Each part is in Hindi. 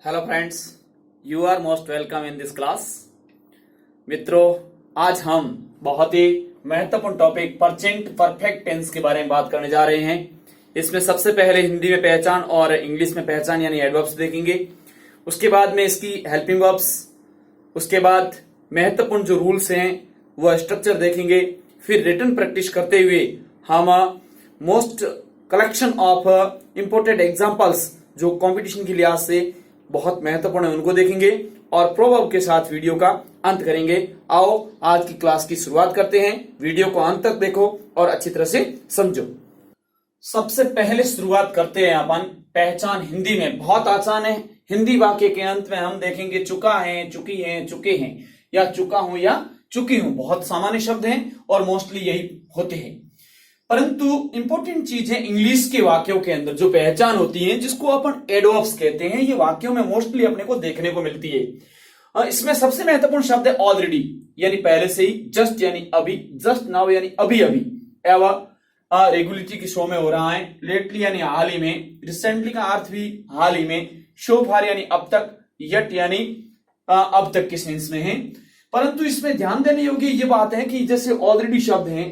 Hello friends, you are most welcome in this class. मित्रों, आज हम बहुत ही महत्वपूर्ण टॉपिक प्रेजेंट परफेक्ट टेंस के बारे में बात करने जा रहे हैं। इसमें सबसे पहले हिंदी में पहचान और इंग्लिश में पहचान यानी एडवर्ब्स देखेंगे। उसके बाद में इसकी हेल्पिंग वर्ब्स, उसके बाद महत्वपूर्ण जो रूल्स हैं वह स्ट्रक्चर देखेंगे। फिर रिटन प्रैक्टिस करते हुए हम most collection of important examples जो कंपटीशन के लिहाज से बहुत महत्वपूर्ण है उनको देखेंगे और प्रोवर्ब के साथ वीडियो का अंत करेंगे। आओ आज की क्लास की शुरुआत करते हैं। वीडियो को अंत तक देखो और अच्छी तरह से समझो। सबसे पहले शुरुआत करते हैं अपन पहचान हिंदी में। बहुत आसान है। हिंदी वाक्य के अंत में हम देखेंगे चुका है, चुकी है, चुके हैं या चुका हूं या चुकी हूं। बहुत सामान्य शब्द हैं और मोस्टली यही होते हैं। परंतु इंपॉर्टेंट चीज है इंग्लिश के वाक्यों के अंदर जो पहचान होती है जिसको अपन एडवर्ब्स कहते हैं, ये वाक्यों में मोस्टली अपने को देखने को मिलती है। इसमें सबसे महत्वपूर्ण शब्द है ऑलरेडी यानी पहले से ही, जस्ट यानी अभी, जस्ट नाउ यानी अभी अभी, एवर रेगुलरिटी की शो में हो रहा है, लेटली यानी हाल ही में, रिसेंटली का अर्थ भी हाल ही में, शो फार यानी अब तक, यट यानी अब तक के सेंस में है। परंतु इसमें ध्यान देने योग्य ये बात है कि जैसे ऑलरेडी शब्द है,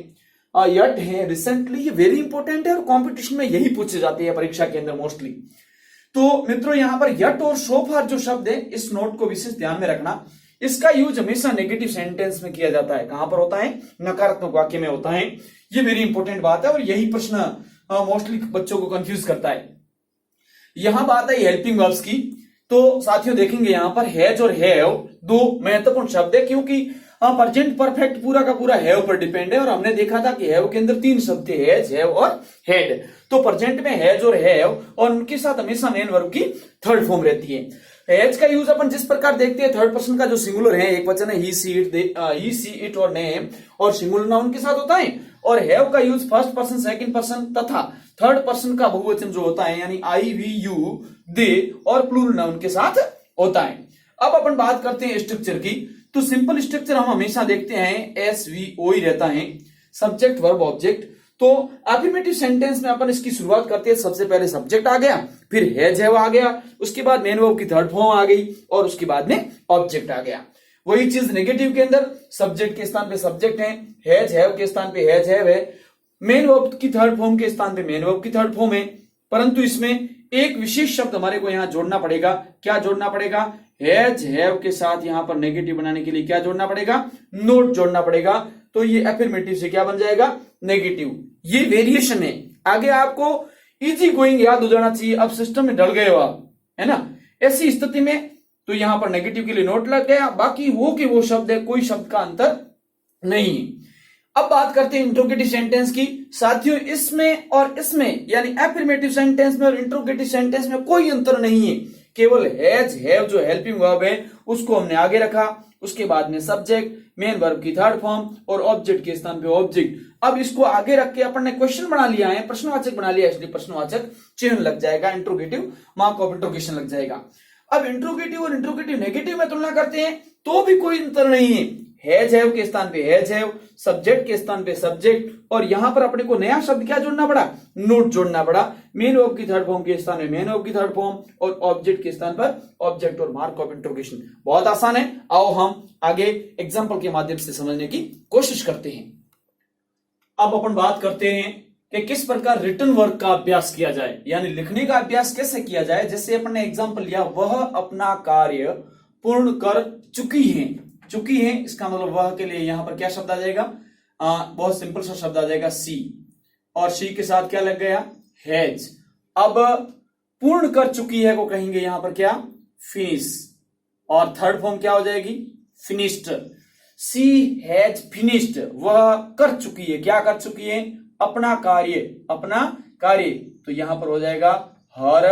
यट है, रिसेंटली, ये वेरी इंपॉर्टेंट है और कंपटीशन में यही पूछे जाते हैं परीक्षा के अंदर मोस्टली। तो मित्रों यहां पर यट और सो फार जो शब्द है इस नोट को विशेष ध्यान में रखना। इसका यूज हमेशा नेगेटिव सेंटेंस में किया जाता है। कहां पर होता है? नकारात्मक वाक्य में होता है। ये वेरी इंपॉर्टेंट बात है और यही प्रश्न मोस्टली बच्चों को कंफ्यूज करता है। यहां बात है हेल्पिंग वर्ब्स की। तो साथियों देखेंगे यहां पर हैज और हैव दो महत्वपूर्ण शब्द है क्योंकि प्रेजेंट परफेक्ट पूरा का पूरा हैव पर डिपेंड है और हमने देखा था कि हैव के अंदर तीन शब्द थे, हैज, हैव और हैड। तो प्रेजेंट में हैज और हैव और उनके साथ हमेशा मेन वर्ब की थर्ड फॉर्म रहती है। हैज का यूज अपन जिस प्रकार देखते हैं, थर्ड पर्सन का जो सिंगुलर है, एक वचन है ही सी इट और नेम और सिंगुलर नाउन के साथ होता है। और हैव का use first person, second person तथा थर्ड पर्सन का बहुवचन जो होता है यानी आई, वी, यू, दे और प्लूरल नाउन के साथ होता है। अब अपन बात करते हैं स्ट्रक्चर की। तो सिंपल स्ट्रक्चर हम हमेशा देखते हैं एस वी ओ ही रहता है, सब्जेक्ट वर्ब ऑब्जेक्ट। तो अफर्मेटिव सेंटेंस में अपन इसकी शुरुआत करते हैं। सबसे पहले सब्जेक्ट आ गया, फिर हैज हैव आ गया, उसके बाद मेन वर्ब की थर्ड फॉर्म आ गई और उसके बाद में ऑब्जेक्ट आ गया। वही चीज नेगेटिव के अंदर सब्जेक्ट के स्थान पे सब्जेक्ट है, हैज हैव के स्थान पे हैज हैव है, मेन वर्ब की थर्ड फॉर्म के स्थान पे मेन वर्ब की थर्ड फॉर्म है। परंतु इसमें एक विशेष शब्द हमारे को यहां जोड़ना पड़ेगा। क्या जोड़ना पड़ेगा? हैज हैव के साथ यहां पर नेगेटिव बनाने के लिए क्या जोड़ना पड़ेगा? नोट जोड़ना पड़ेगा। तो ये अफर्मेटिव से क्या बन जाएगा? नेगेटिव। ये वेरिएशन है। आगे आपको इजी गोइंग याद हो जाना चाहिए। अब सिस्टम में डल गए हो आप, है ना? ऐसी स्थिति में तो यहां पर नेगेटिव के लिए नोट लग गया, बाकी वो के वो शब्द है, कोई शब्द का अंतर नहीं है। अब बात करते हैं इंट्रोगेटिव सेंटेंस की। साथियों इसमें और इसमें यानी अफर्मेटिव सेंटेंस में और इंट्रोगेटिव सेंटेंस में कोई अंतर नहीं है। केवल हैज हैव जो हेल्पिंग वर्ब है उसको हमने आगे रखा, उसके बाद में सब्जेक्ट, मेन वर्ब की थर्ड फॉर्म और ऑब्जेक्ट के स्थान पे ऑब्जेक्ट। अब इसको आगे रख के अपन ने क्वेश्चन बना लिया है, प्रश्नवाचक बना लिया, इसलिए प्रश्नवाचक चिन्ह लग जाएगा, इंट्रोगेटिव मार्क ऑफ इंट्रोगेशन लग जाएगा। अब इंट्रोगेटिव और इंट्रोगेटिव नेगेटिव में तुलना करते हैं तो भी कोई अंतर नहीं है। हैज हैव के स्थान पे हैज हैव, सब्जेक्ट के स्थान पे सब्जेक्ट और यहां पर अपने को नया शब्द क्या जोड़ना पड़ा? नोट जोड़ना पड़ा। मेन वर्ब की थर्ड फॉर्म के स्थान पे मेन वर्ब की थर्ड फॉर्म और ऑब्जेक्ट के स्थान पर ऑब्जेक्ट और मार्क ऑफ इंट्रोगेशन। बहुत आसान है। आओ हम आगे एग्जांपल के माध्यम से समझने की कोशिश करते हैं। अब अपन बात करते हैं कि किस प्रकार रिटन वर्क का अभ्यास किया जाए, यानी लिखने का अभ्यास कैसे किया जाए। जैसे अपन ने एग्जाम्पल लिया, वह अपना कार्य पूर्ण कर चुकी है। चुकी है इसका मतलब वह के लिए यहां पर क्या शब्द आ जाएगा? बहुत सिंपल सा शब्द आ जाएगा सी, और सी के साथ क्या लग गया? हैज। अब पूर्ण कर चुकी है को कहेंगे यहां पर क्या? फिनिश, और थर्ड फॉर्म क्या हो जाएगी? फिनिश्ड। सी हैज फिनिश्ड, वह कर चुकी है। क्या कर चुकी है? अपना कार्य, अपना कार्य। तो यहां पर हो जाएगा हर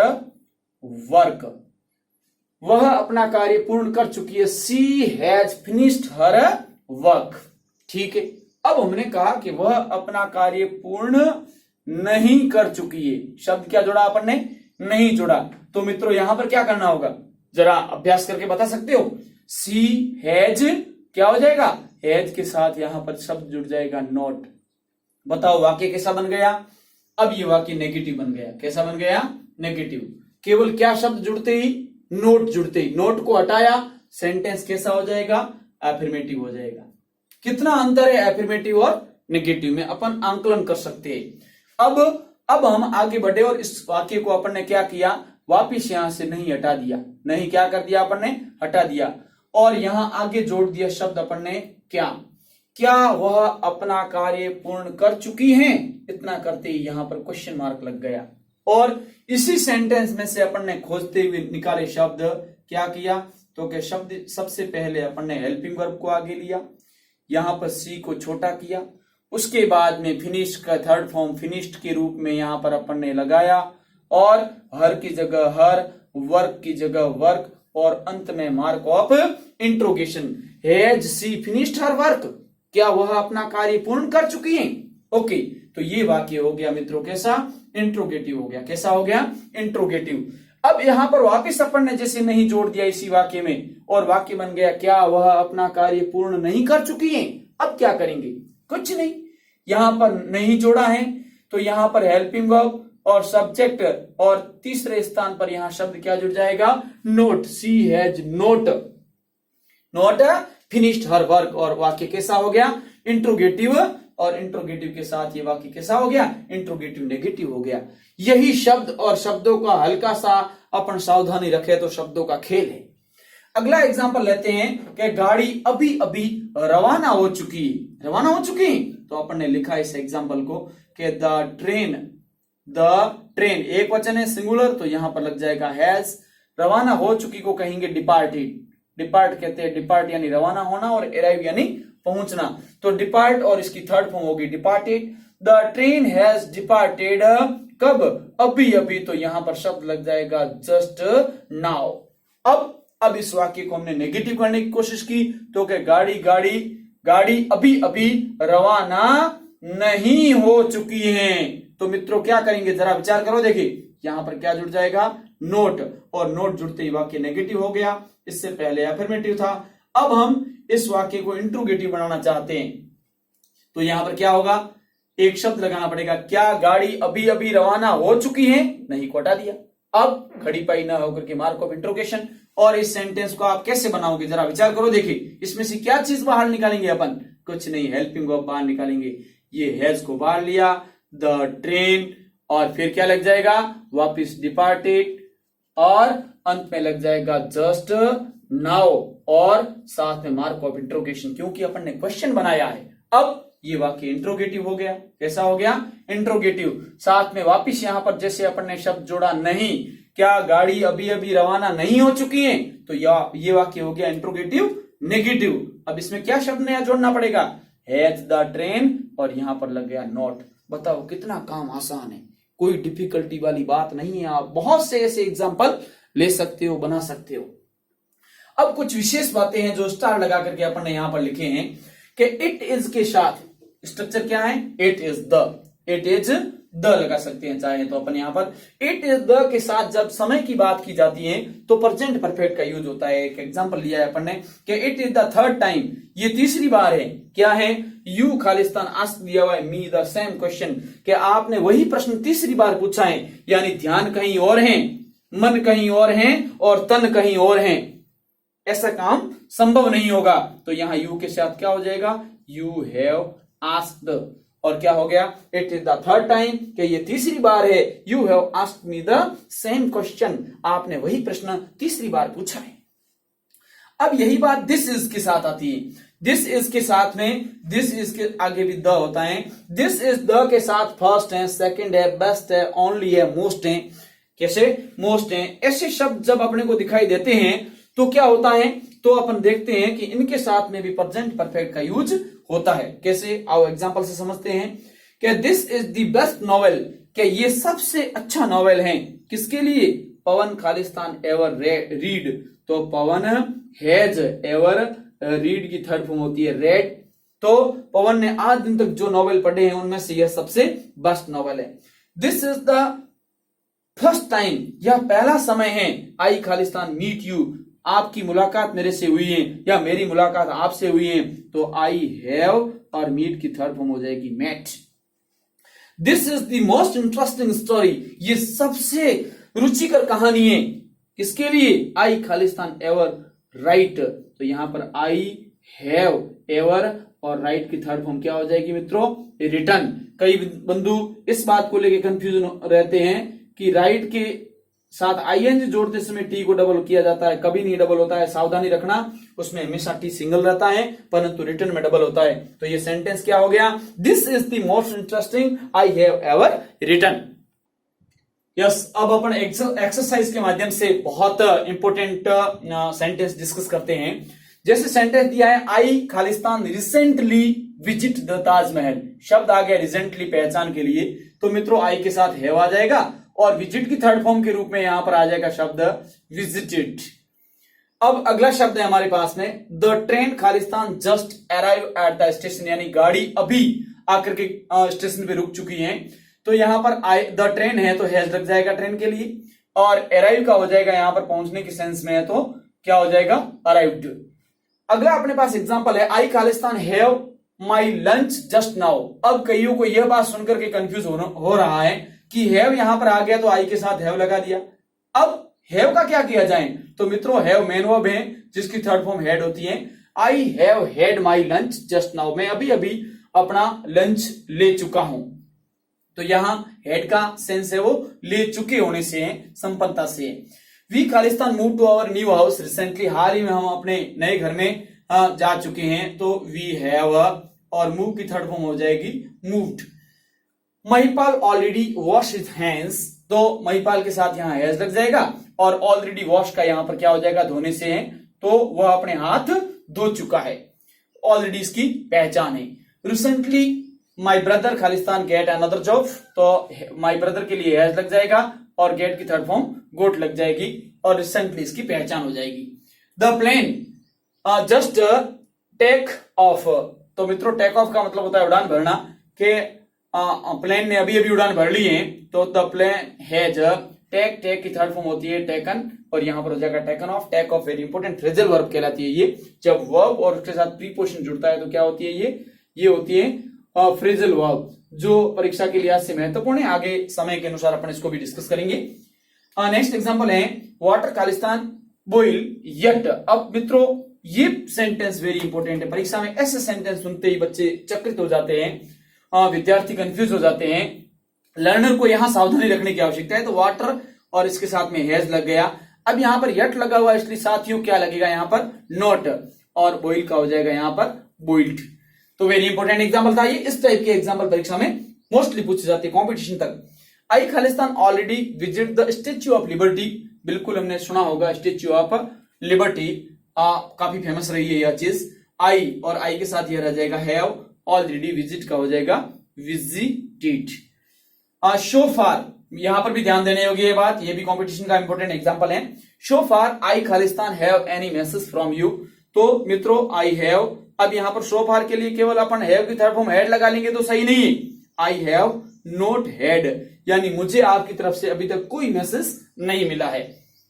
वर्क। वह अपना कार्य पूर्ण कर चुकी है। सी हैज फिनिश्ड हर वर्क। ठीक है। अब हमने कहा कि वह अपना कार्य पूर्ण नहीं कर चुकी है। शब्द क्या जोड़ा अपन ने? नहीं जोड़ा। तो मित्रों यहां पर क्या करना होगा, जरा अभ्यास करके बता सकते हो? सी हैज क्या हो जाएगा? हैज के साथ यहां पर शब्द जुड़ जाएगा नॉट। बताओ वाक्य कैसा बन गया? अब ये वाक्य नेगेटिव बन गया। कैसा बन गया? नेगेटिव। केवल क्या शब्द जुड़ते ही? नोट जुड़ते ही, नोट को हटाया, सेंटेंस कैसा हो जाएगा? एफर्मेटिव हो जाएगा। कितना अंतर है एफर्मेटिव और नेगेटिव में, अपन आंकलन कर सकते हैं। अब हम आगे बढ़े और इस वाक्य को अपन ने क्या किया? वापिस यहां से नहीं हटा दिया, नहीं क्या कर दिया अपन ने? हटा दिया, और यहां आगे जोड़ दिया शब्द अपन ने क्या वह अपना कार्य पूर्ण कर चुकी हैं? इतना करते ही यहां पर क्वेश्चन मार्क लग गया, और इसी सेंटेंस में से अपन ने खोजते हुए निकाले शब्द। क्या किया? तो क्या शब्द सबसे पहले अपन ने हेल्पिंग वर्ब को आगे लिया, यहां पर सी को छोटा किया, उसके बाद में फिनिश का थर्ड फॉर्म फिनिश्ड के रूप में यहां पर अपन ने लगाया, और हर की जगह हर, वर्क की जगह वर्क, और अंत में mark of interrogation. Has she finished her work? क्या वह अपना कार्य पूर्ण कर चुकी हैं? ओके, तो ये वाक्य हो गया मित्रों कैसा? इंट्रोगेटिव हो गया। कैसा हो गया? इंट्रोगेटिव। अब यहां पर वापिस अपन ने जैसे नहीं जोड़ दिया इसी वाक्य में, और वाक्य बन गया क्या वह अपना कार्य पूर्ण नहीं कर चुकी हैं? अब क्या करेंगे? कुछ नहीं, यहां पर नहीं जोड़ा है तो यहां पर हेल्पिंग वर्ब और सब्जेक्ट, और तीसरे स्थान पर यहां शब्द क्या जुड़ जाएगा? Not. She has not finished her work, और वाक्य कैसा हो गया? इंट्रोगेटिव, और इंट्रोगेटिव के साथ ये वाक्य कैसा हो गया? इंट्रोगेटिव नेगेटिव हो गया। यही शब्द और शब्दों का हल्का सा अपन सावधानी रखे तो शब्दों का खेल है। अगला एग्जांपल लेते हैं कि गाड़ी अभी अभी रवाना हो चुकी है। रवाना हो चुकी है तो अपन ने लिखा इस एग्जांपल को कि द ट्रेन एक वचन है सिंगुलर, तो यहां पर लग जाएगा हैज। रवाना हो चुकी को कहेंगे डिपार्टेड। डिपार्ट कहते हैं, डिपार्ट यानी रवाना होना, और अराइव यानी पहुंचना, तो डिपार्ट और इसकी थर्ड फॉर्म होगी departed. The train has departed, कब? अभी अभी, तो यहां पर शब्द लग जाएगा जस्ट नाउ। अब इस वाक्य को हमने नेगेटिव करने की कोशिश की, तो क्या गाड़ी अभी अभी रवाना नहीं हो चुकी है। तो मित्रों क्या करेंगे? जरा विचार करो। देखिए यहां पर क्या जुड़ जाएगा? नोट, और नोट जुड़ते ही वाक्य नेगेटिव हो गया, इससे पहले अफर्मेटिव था। अब हम इस वाक्य को इंट्रोगेटिव बनाना चाहते हैं, तो यहां पर क्या होगा? एक शब्द लगाना पड़ेगा। क्या गाड़ी अभी अभी रवाना हो चुकी है? नहीं को हटा दिया। अब खड़ी पाई ना होकर के मार्क ऑफ इंट्रोगेशन। और इस सेंटेंस को आप कैसे बनाओगे? जरा विचार करो। देखिए इसमें से क्या चीज बाहर निकालेंगे अपन? कुछ नहीं, हेल्पिंग वर्ब बाहर निकालेंगे। ये हैज को बाहर लिया, द ट्रेन, और फिर क्या लग जाएगा? वापिस डिपार्टेड, और अंत में लग जाएगा जस्ट नाउ, और साथ में मार्क ऑफ इंट्रोगेशन, क्योंकि अपन ने क्वेश्चन बनाया है। अब ये वाक्य इंट्रोगेटिव हो गया। कैसा हो गया? इंट्रोगेटिव। साथ में वापिस यहां पर जैसे अपन ने शब्द जोड़ा नहीं, क्या गाड़ी अभी अभी रवाना नहीं हो चुकी है, तो ये वाक्य हो गया इंट्रोगेटिव नेगेटिव। अब इसमें क्या शब्द नया जोड़ना पड़ेगा? हैज द ट्रेन, और यहां पर लग गया नॉट। बताओ कितना काम आसान है, कोई डिफिकल्टी वाली बात नहीं है। आप बहुत से ऐसे एग्जाम्पल ले सकते हो, बना सकते हो। अब कुछ विशेष बातें हैं जो स्टार लगा करके अपन ने यहां पर लिखे हैं कि इट इज के साथ स्ट्रक्चर क्या है? इट इज द लगा सकते हैं चाहे तो अपन यहां पर। इट इज द के साथ जब समय की बात की जाती है तो प्रेजेंट परफेक्ट का यूज होता है। एक एग्जांपल लिया है अपन ने कि it is the third time, ये तीसरी बार है। क्या है? यू खालिस्तान आस्क दिया हुआ है मी द सेम क्वेश्चन, कि आपने वही प्रश्न तीसरी बार पूछा है, यानी ध्यान कहीं और है, मन कहीं और है, और तन कहीं और है। ऐसा काम संभव नहीं होगा। तो यहां यू के साथ क्या हो जाएगा? यू हैव आस्क्ड, और क्या हो गया? It is the third time, कि ये तीसरी बार है। You have asked me the same question, आपने वही प्रश्न तीसरी बार पूछा है। अब यही बात दिस इज के साथ आती है। दिस इज के साथ में, दिस इज के आगे भी द होता है। दिस इज द के साथ फर्स्ट है, सेकंड है, बेस्ट है, ओनली है, मोस्ट है। कैसे? मोस्ट है। ऐसे शब्द जब अपने को दिखाई देते हैं तो क्या होता है? तो अपन देखते हैं कि इनके साथ में भी प्रेजेंट परफेक्ट का यूज होता है। कैसे? आओ एग्जांपल से समझते हैं कि this is the best novel, कि ये सबसे अच्छा नॉवेल है। किसके लिए? पवन खालिस्तान एवर रीड, तो पवन हैज एवर रीड की थर्ड फॉर्म होती है रेड। तो पवन ने आज दिन तक जो नॉवेल पढ़े हैं उनमें से यह सबसे बेस्ट नॉवेल है। This is the first time, यह पहला समय है। आई खालिस्तान मीट यू, आपकी मुलाकात मेरे से हुई है, या मेरी मुलाकात आपसे हुई है। तो आई हैव और मीट की थर्ड फॉर्म हो जाएगी met. This is the most interesting story, ये सबसे रुचिकर कहानी है। किसके लिए? आई खालिस्तान एवर राइट। तो यहां पर आई हैव एवर और राइट की थर्ड फॉर्म क्या हो जाएगी मित्रों? रिटर्न। कई बंधु इस बात को लेकर कंफ्यूजन रहते हैं कि राइट के साथ आईएनजी जोड़ते समय टी को डबल किया जाता है, कभी नहीं डबल होता है। सावधानी रखना, उसमें हमेशा टी सिंगल रहता है, परंतु रिटर्न में डबल होता है। तो ये सेंटेंस क्या हो गया? This is the most interesting I have ever written. Yes, अब अपन एक्सरसाइज के माध्यम से बहुत इंपोर्टेंट सेंटेंस डिस्कस करते हैं। जैसे सेंटेंस दिया है, आई खालिस्तान रिसेंटली विजिट द ताजमहल। शब्द आ गया रिसेंटली पहचान के लिए, तो मित्रों आई के साथ हैव आ जाएगा और विजिट की थर्ड फॉर्म के रूप में यहां पर आ जाएगा शब्द विजिटेड। अब अगला शब्द है हमारे पास में, the train Khalistan just arrive at the station, यानी गाड़ी अभी आकर के स्टेशन पे रुक चुकी है। तो यहां पर द ट्रेन है तो हैज लग जाएगा ट्रेन के लिए, और अराइव का हो जाएगा यहां पर पहुंचने के सेंस में है तो क्या हो जाएगा? अराइव्ड। अगला अपने पास एग्जांपल है, आई खालिस्तान have my lunch just now. अब कईयों को यह बात सुनकर के कंफ्यूज हो रहा है कि हैव यहां पर आ गया तो आई के साथ हैव लगा दिया। अब हैव का क्या किया जाए? तो मित्रों हैव मेन वर्ब है जिसकी थर्ड फॉर्म हैड होती है। I have had my lunch just now, मैं अभी अभी अपना लंच ले चुका हूं। तो यहां हैड का सेंस है वो ले चुके होने से है, संपन्नता से है। वी खालिस्तान move to our new house recently, हाल ही में हम अपने नए घर में जा चुके हैं। तो वी हैव और मूव की थर्ड फॉर्म हो जाएगी moved. Mahipal already wash his hands, तो महिपाल के साथ यहां हैज लग जाएगा और ऑलरेडी वॉश का यहां पर क्या हो जाएगा? धोने से है, तो वह अपने हाथ धो चुका है। ऑलरेडी इसकी पहचान है। Recently my brother Khalistan get another job, तो माई ब्रदर के लिए हैज लग जाएगा और गेट की थर्ड फॉर्म गोट लग जाएगी और रिसेंटली इसकी पहचान हो जाएगी। The plane just take off, तो मित्रों टेक ऑफ का मतलब होता है उड़ान भरना, के प्लेन ने अभी अभी उड़ान भर ली है। तो the plane has take, take की थर्ड फॉर्म होती है टेकन और यहां पर हो जाएगा taken off. Take off very important phrasal verb कहलाती है ये। जब वर्ब और उसके साथ प्रीपोजिशन जुड़ता है तो क्या होती है? ये होती है फ्रेजल वर्ब, जो परीक्षा के लिहाज से महत्वपूर्ण है। आगे समय के अनुसार अपन इसको भी डिस्कस करेंगे। नेक्स्ट एग्जांपल है, वाटर खालिस्तान बॉइल येट। अब मित्रों ये सेंटेंस वेरी इंपॉर्टेंट है, परीक्षा में ऐसे सेंटेंस सुनते ही बच्चे चकित हो जाते हैं, विद्यार्थी कंफ्यूज हो जाते हैं। लर्नर को यहां सावधानी रखने की आवश्यकता है। तो वाटर और इसके साथ में हैज लग गया। अब यहां पर यट लगा हुआ, इसलिए साथियों क्या लगेगा यहां पर? नॉट, और बॉइल का हो जाएगा यहां पर बॉइल्ड। तो वेरी इंपॉर्टेंट एग्जांपल था ये। इस टाइप के एग्जांपल परीक्षा में मोस्टली पूछे जाते हैं कॉम्पिटिशन तक। आई खालिस्तान already visit the Statue of Liberty, बिल्कुल हमने सुना होगा स्टेच्यू ऑफ लिबर्टी, काफी फेमस रही है यह चीज। आई और आई के साथ यह रह जाएगा हैव, ऑलरेडी विजिट का हो जाएगा विजिटेड। शो फार, यहां पर भी ध्यान देने योग्य ये बात, ये भी कंपटीशन का इंपॉर्टेंट एग्जांपल है। शो फार आई खालिस्तान have any message from you, तो मित्रों आई हैव, अब यहां पर शो फार के लिए केवल अपन हैव की थर्ड फॉर्म हैड लगा लेंगे तो सही नहीं है। आई हैव नोट हैड, यानी मुझे आपकी तरफ से अभी तक कोई मैसेज नहीं मिला है।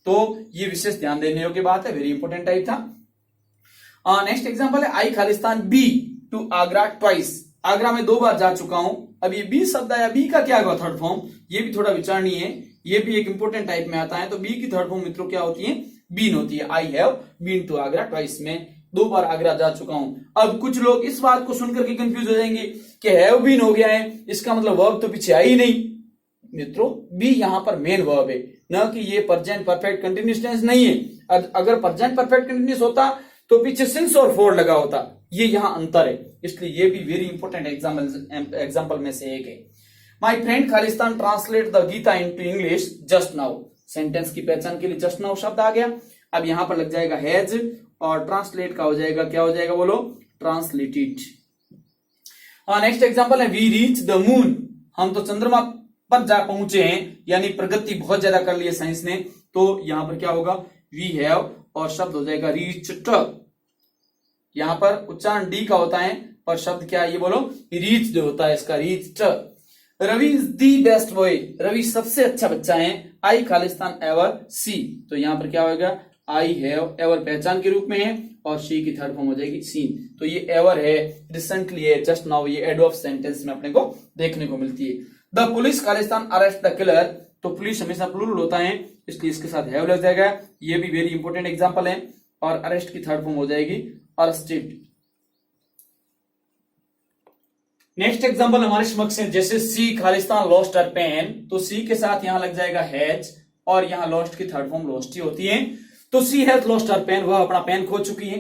तो ये विशेष ध्यान देने योग्य बात है, वेरी इंपॉर्टेंट टाइप था। नेक्स्ट एग्जांपल है, आई खालिस्तान be to Agra twice, Agra में 2 बार जा चुका हूं। अब ये बी शब्द आया, बी का क्या होगा थर्ड फॉर्म? ये भी थोड़ा विचारणीय है, ये भी एक इंपॉर्टेंट टाइप में आता है। तो बी की थर्ड फॉर्म मित्रों क्या होती है? बीन होती है। I have been to Agra twice, में 2 बार आगरा जा चुका हूं। अब कुछ लोग इस बात को सुनकर के कंफ्यूज हो जाएंगे कि हैव बीन हो गया है, इसका मतलब वर्ब तो पीछे आई नहीं। मित्रों बी यहां पर मेन वर्ब है, न कि ये प्रेजेंट परफेक्ट कंटिन्यूअस टेंस नहीं है। अगर प्रेजेंट परफेक्ट कंटिन्यूअस होता तो पीछे सिंस और फोर लगा होता, ये यहां अंतर है, इसलिए ये भी वेरी इंपॉर्टेंट एग्जाम्पल में से एक है। माई फ्रेंड खालिस्तान translate the Gita into English just now, sentence की पहचान के लिए जस्ट नाउ शब्द आ गया। अब यहां पर लग जाएगा हैज और ट्रांसलेट का हो जाएगा, क्या हो जाएगा बोलो? ट्रांसलेटेड। नेक्स्ट एग्जांपल है, वी रीच द मून, हम तो चंद्रमा पर जा पहुंचे हैं, यानी प्रगति बहुत ज्यादा कर ली है साइंस ने। तो यहां पर क्या होगा? वी हैव और शब्द हो जाएगा रीच्ड। यहां पर उच्चारण डी का होता है पर शब्द क्या है ये बोलो? रीच्ड होता है इसका, reached. Ravi is the best boy, Ravi सबसे अच्छा बच्चा है। आई खालिस्तान एवर सी, तो यहां पर क्या होगा? आई हैव एवर पहचान के रूप में है और शी की थर्ड फॉर्म हो जाएगी सीन। तो ये एवर है, रिसेंटली है, जस्ट नाउ, ये एड ऑफ सेंटेंस में अपने को देखने को मिलती है। The police Khalistan arrest the killer, तो पुलिस हमेशा प्लूरल होता है, इसलिए इसके साथ हैव लग जाएगा। ये भी वेरी इंपॉर्टेंट एग्जांपल है। और अरेस्ट की थर्ड फॉर्म हो जाएगी अरेस्टेड। नेक्स्ट एग्जांपल हमारे समक्ष है, जैसे सी खालिस्तान लॉस्ट हर पेन, तो सी के साथ यहां लग जाएगा हैज और यहां लॉस्ट की थर्ड फॉर्म लॉस्ट ही होती है। तो सी हैज लॉस्ट हर पेन, वह अपना पेन खो चुकी है।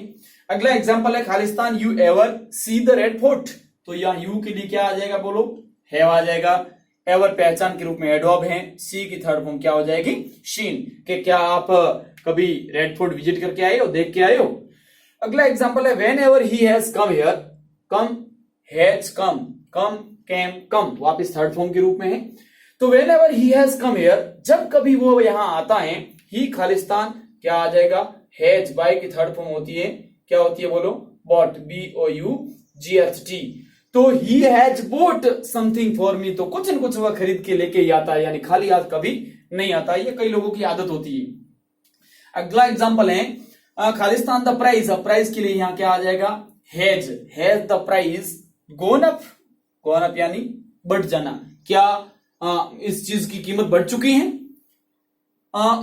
अगला एग्जांपल है Khalistan you ever see the red fort, तो यहां यू के लिए क्या आ जाएगा बोलो, हैव आ जाएगा। एवर पहचान के रूप में एडवर्ब है। सी की थर्ड फॉर्म क्या हो जाएगी, शीन, के क्या आप कभी रेड फोर्ट विजिट करके आए हो, देख के आए हो। अगला एग्जांपल है when ever he has come here, come has come, come came come वापिस थर्ड फॉर्म के रूप में है। तो वेन एवर ही हैज कम हियर, जब कभी वो यहां आता है, ही खालिस्तान क्या आ जाएगा, हैज बाय की थर्ड फॉर्म होती है, क्या होती है बोलो, बॉट, BOUGHT। तो he has boat something for me, तो कुछ न कुछ वह खरीद के लेके ही आता है, यानी खाली हाथ कभी नहीं आता। ये कई लोगों की आदत होती है। अगला एग्जांपल है खालिस्तान द प्राइस, प्राइस के लिए यहां क्या आ जाएगा, has the price gone up, gone up यानी बढ़ जाना, क्या इस चीज की कीमत बढ़ चुकी है।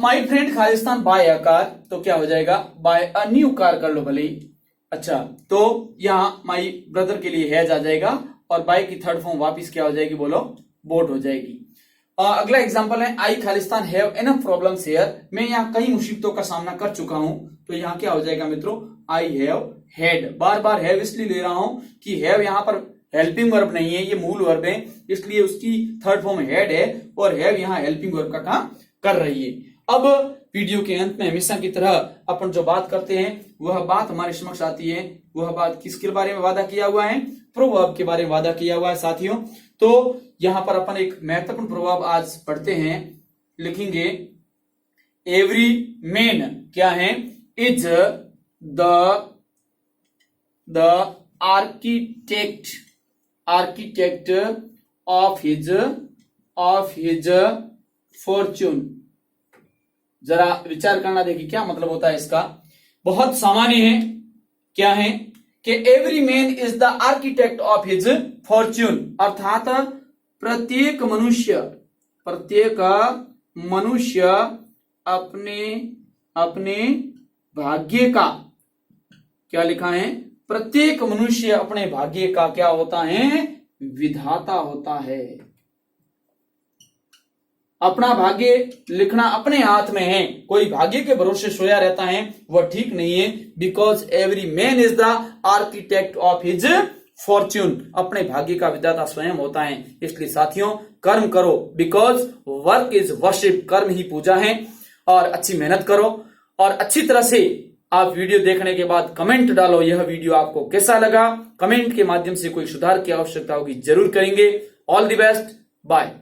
माई फ्रेंड खालिस्तान बाय अ कार, तो क्या हो जाएगा, बाय अ न्यू कार कर लो भले ही। अच्छा, तो यहां माई ब्रदर के लिए हैज आ जाएगा और बाय की थर्ड फॉर्म वापिस क्या हो जाएगी बोलो, बोट हो जाएगी। अगला एग्जांपल है आई खालिस्तान हैव एनफ प्रॉब्लम्स हियर, मैं यहाँ कई मुसीबतों का सामना कर चुका हूं, तो यहाँ क्या हो जाएगा मित्रों, I have had. Bar bar have इसलिए ले रहा हूं कि हैव यहां पर हेल्पिंग वर्ब नहीं है, ये मूल वर्ब है, इसलिए उसकी थर्ड फॉर्म हैड है और हैव यहां हेल्पिंग वर्ब का काम कर रही है। अब वीडियो के अंत में हमेशा की तरह अपन जो बात करते हैं वह बात हमारे समक्ष आती है, वह बात किसके बारे में वादा किया हुआ है, प्रोवर्ब के बारे में वादा किया हुआ है साथियों। तो यहां पर अपन एक महत्वपूर्ण प्रोवर्ब आज पढ़ते हैं, लिखेंगे एवरी मैन क्या है, is the architect of his Fortune. जरा विचार करना, देखिए क्या मतलब होता है इसका। बहुत सामान्य है, क्या है कि every man is the architect of his Fortune, अर्थात प्रत्येक मनुष्य अपने भाग्य का, क्या लिखा है, प्रत्येक मनुष्य अपने भाग्य का क्या होता है, विधाता होता है। अपना भाग्य लिखना अपने हाथ में है, कोई भाग्य के भरोसे सोया रहता है वह ठीक नहीं है। Because every man is the architect of his Fortune, अपने भाग्य का विधाता स्वयं होता है। इसलिए साथियों कर्म करो, बिकॉज वर्क इज वर्शिप, कर्म ही पूजा है। और अच्छी मेहनत करो और अच्छी तरह से आप वीडियो देखने के बाद कमेंट डालो, यह वीडियो आपको कैसा लगा। कमेंट के माध्यम से कोई सुधार की आवश्यकता होगी जरूर करेंगे। All the best, bye.